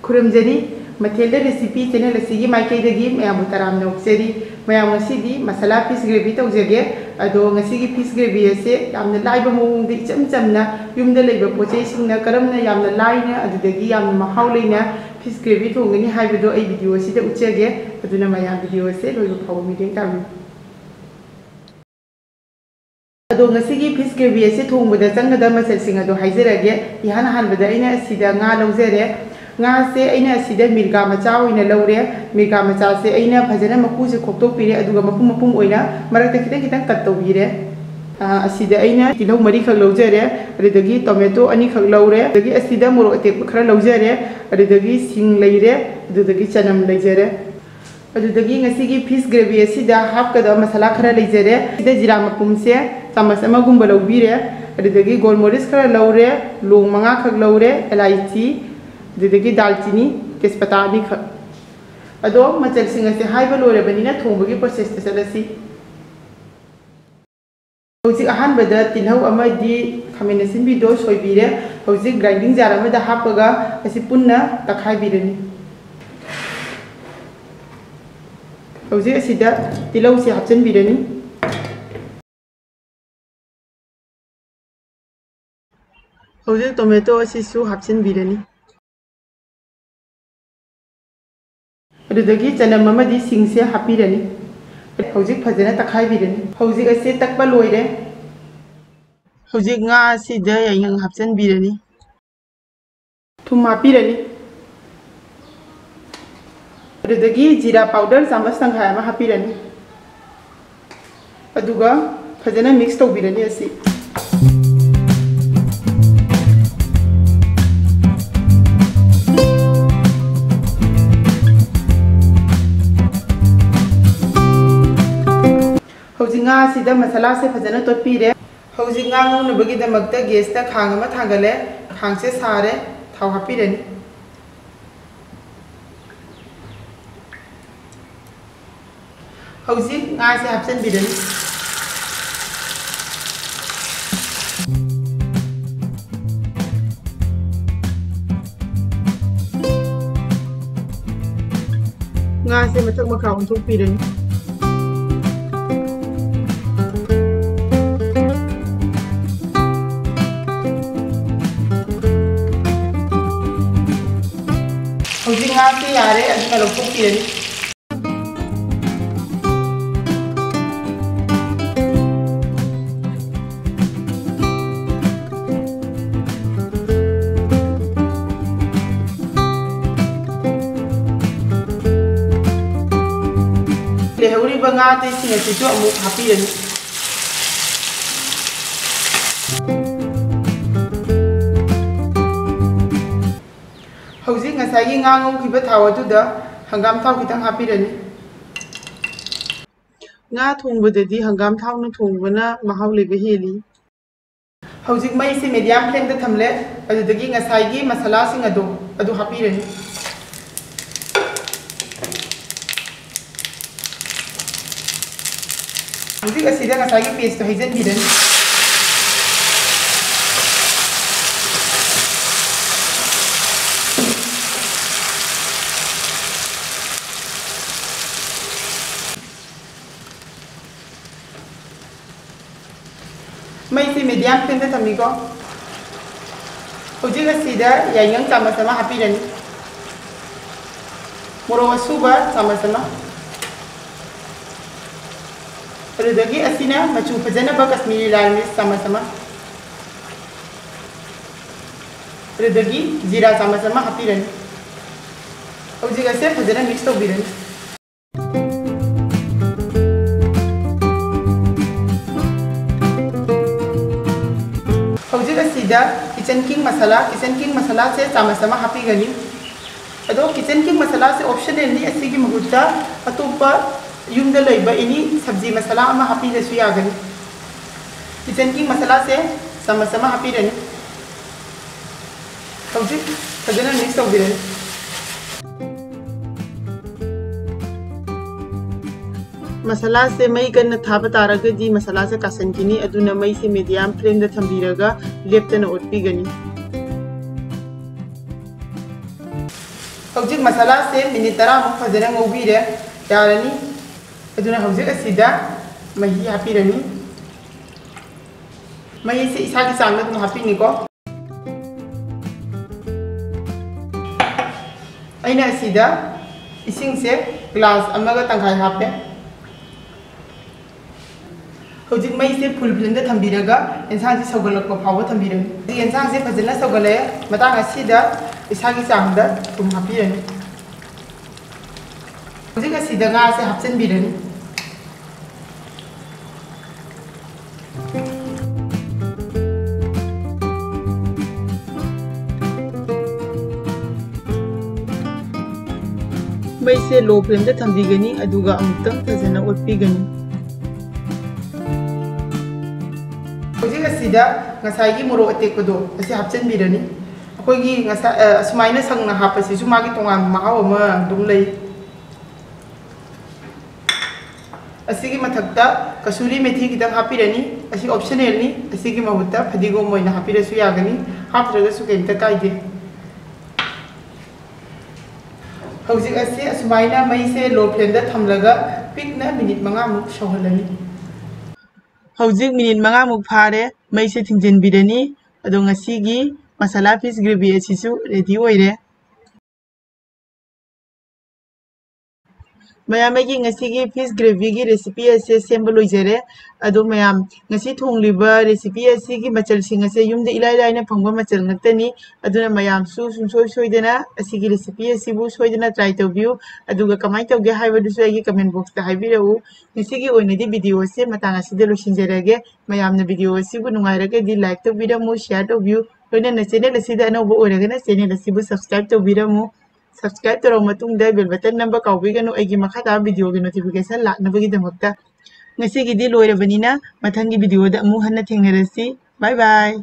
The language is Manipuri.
खुरमजरी मथेल रेसिपी चैनल असिगी माइकैदगी मयाम तराम नौजरी मयाम ngasidi masala fish gravy तौजगे अदो ngasigi fish gravy असे यामना लाइबा मवोंग इचम चमना युमदा लेबा पोचै सिंगना करमना यामना लाइना अदुदगी यामना महाव लेना fish gravy थोंगनी हाइबदो आई वीडियो असिदा उचगे अदुना मयाम वीडियो असे लोइबा फाव मिदें ताबी अदो ngasigi fish gravy असे थोंगबदा चंगदा मसल सिंग अदो हाइजरगे इहान हानबदा अइना असिदा nga लौजरे nga se aina asida mirga macha oina lawre mirga macha se aina phajana maku se khoktok pire aduga mapum mapum oina marakta kitang kitang kat tawire asida aina tilau mari khak lawjare adagi tomato ani khak lawre adagi asida moro atek khara lawjare adagi sing leire adagi chanam leijare adagi ngasigi fish gravy asida hap kada masala khara leijare sida jira mapum se chamas ama gumba lawbire adagi golmoris khara lawre long manga khak lawre elaichi दिदगी दालचीनी तेजपत्ता नि ख अदो मचल सिंग से हाइबा लोरेबनिना थोंबगी प्रोसेस ते चलसी हौजी अहानबदा तिलहौ अमदि खमेन सिनबिदो सोयबिरे हौजी ग्राइंडिंग जार अमदा हापगा असि पुन्ना तखाइबिरनि हौजी असिदा तिलहौ से हापचनबिरनि हौजी टोमेटो असिसु हापचनबिरनि अदुदगी चनम अमदि सिंगसे हापिरनि हौजिक फजना तखाइबिरनि हौजिक असे तकबा लोइरे हौजिक nga सिदा yang हापचन बिरनि थुम हापिरनि अदुदगी जीरा पाउडर चामच तंखाय अमा हापिरनि अदुगा फजना मिक्स तौबिरनि असि हौजिंगा सिदा मसाला से फजना तोपीरे हौजिंगा ngौनबगी दमकता गैस ता खांग अमा थांगले खांग से सारे थाव हापिरनि हौजिक nga से हापचन बिरनि nga से मथक मखा उनथोक पिरनि हौजिक nga से यारे अदुना लोथोक पिरनि लेहौरिबा nga ते सिंगसिसु अमुक हापिरनि हौजिक ngसाइगी nga ngौखिबा थाव अदुदा हंगाम थाव खितंग हापिरनि nga थोंबददि हंगाम थावना थोंबना महाव लेबे हेली हौजिक मई से मीडियम फ्लेम दा थमले अदुदगी ngसाइगी मसाला सिंग अदु हापिरनि हौजिक असिदा ngसाइगी पेस्ट हाइजन बिरनि मई से मीडियम फ्लेम दा थमिको हौजिक असिदा यायंग चामच अमा हापिरनि मोरोग असुबा चामच अमा अदुदगी असिना मचु फजनबा कश्मीरी लाल मिर्च चामच अमा अदुदगी जीरा चामच अमा हापिरनि हौजिक असे फजना मिक्स तौबिरनि हौजिक असिदा किचन किंग मसाला से चामच अमा हापिगनि अदो किचन किंग मसाला से ऑप्शनल नि असिगी महुत्ता अतोपा युमदा लैबा इनी सब्जी मसाला अमा हापिदसु यागनि किचन किंग मसाला से चामच अमा हापिरनि हौजिक फजना मिक्स तौबिरनि मसाला से मई कन्न थाब तारगदी मसाला से कासनकिनी अदुना मई से मीडियम फ्लेम दा थंबीरगा लेप्तना ओटपीगनी हौजिक मसाला से मिनिट 10 मुक फजना ngौबीरे यारनी अदुना हौजिक असिदा मही हापिरनी मही से इसागी चांगना तुम हापिनिको अइना असिदा इसिंग से ग्लास अमगा तंखाय हापे हौजिक मई से फुल फ्लेम दा थंबिरगा एंसांग से सौगलक फाव थंबिरनी एंसांग से फजना सौगले मतांग असिदा इसागी चांगदा तुम हापिरनी हौजिक असिदा गा से हापचनबिरनी मई से लो फ्लेम दा थंबिगनी अदुगा अमुक्तंग फजना ओटपिगनी हौजिक असिदा ngसाई मोरो अटेकदो असे हापचनबिरनी अखोगी ngसा असुमाइना संगना हापसिसु मागी तोंगान महाव अमा दुम लई असिगी मथक्ता कसुरी मेथी कितंग हापिरनी असी ऑप्शनल नी असिगी महुत्ता फदिगोम मोइना हापिरसु यागनी हापत्रगसु केमता काइदे हौजिक असे असुमाइना मई से लो फ्लेम दा थमलगा पिकना मिनिट 5 मुक सौहलनी हौजिक मिनिट 5 मुक फारे मई से थिंजनबिरनी अदो ngasiगी मसाला फिश ग्रेवी असिसु रेडी ओइरे मैम की फिश ग्रेवी की रेसिपी असे सेम लोइजरे अदो मैम ngasi थोंगलिबा रेसिपी असी की मचल सिंग असे युमदे इलाइ लाइना फंगबा मचल नक्तनी अदुना मैम सु सुनसोय सोइदना असी की रेसिपी असिबु सोइदना ट्राई तौबियु अदुगा कमाइ तौगे हाइबदुसु आगी कमेंट बॉक्स दा हाइबिरउ ngasi की ओइनदि वीडियो से मतांग असिदे लोसिनजरगे मैम ना वीडियो असिबु नुंगाइरगे दि लाइक तौबिरमु शेयर तौबियु लोइना चैनल असिदा अनौबो ओइरगना चैनल असिबु सब्सक्राइब तौबिरमु सब्सक्राइब तौर मतुंगदा बेल बटन नंबर काउबिगनु एगी मखाता वीडियो की नोटिफिकेशन लाक्नबगीदमक्ता ngasi gidi loirabani na mathangi video da amu hanna thengnarasi bye bye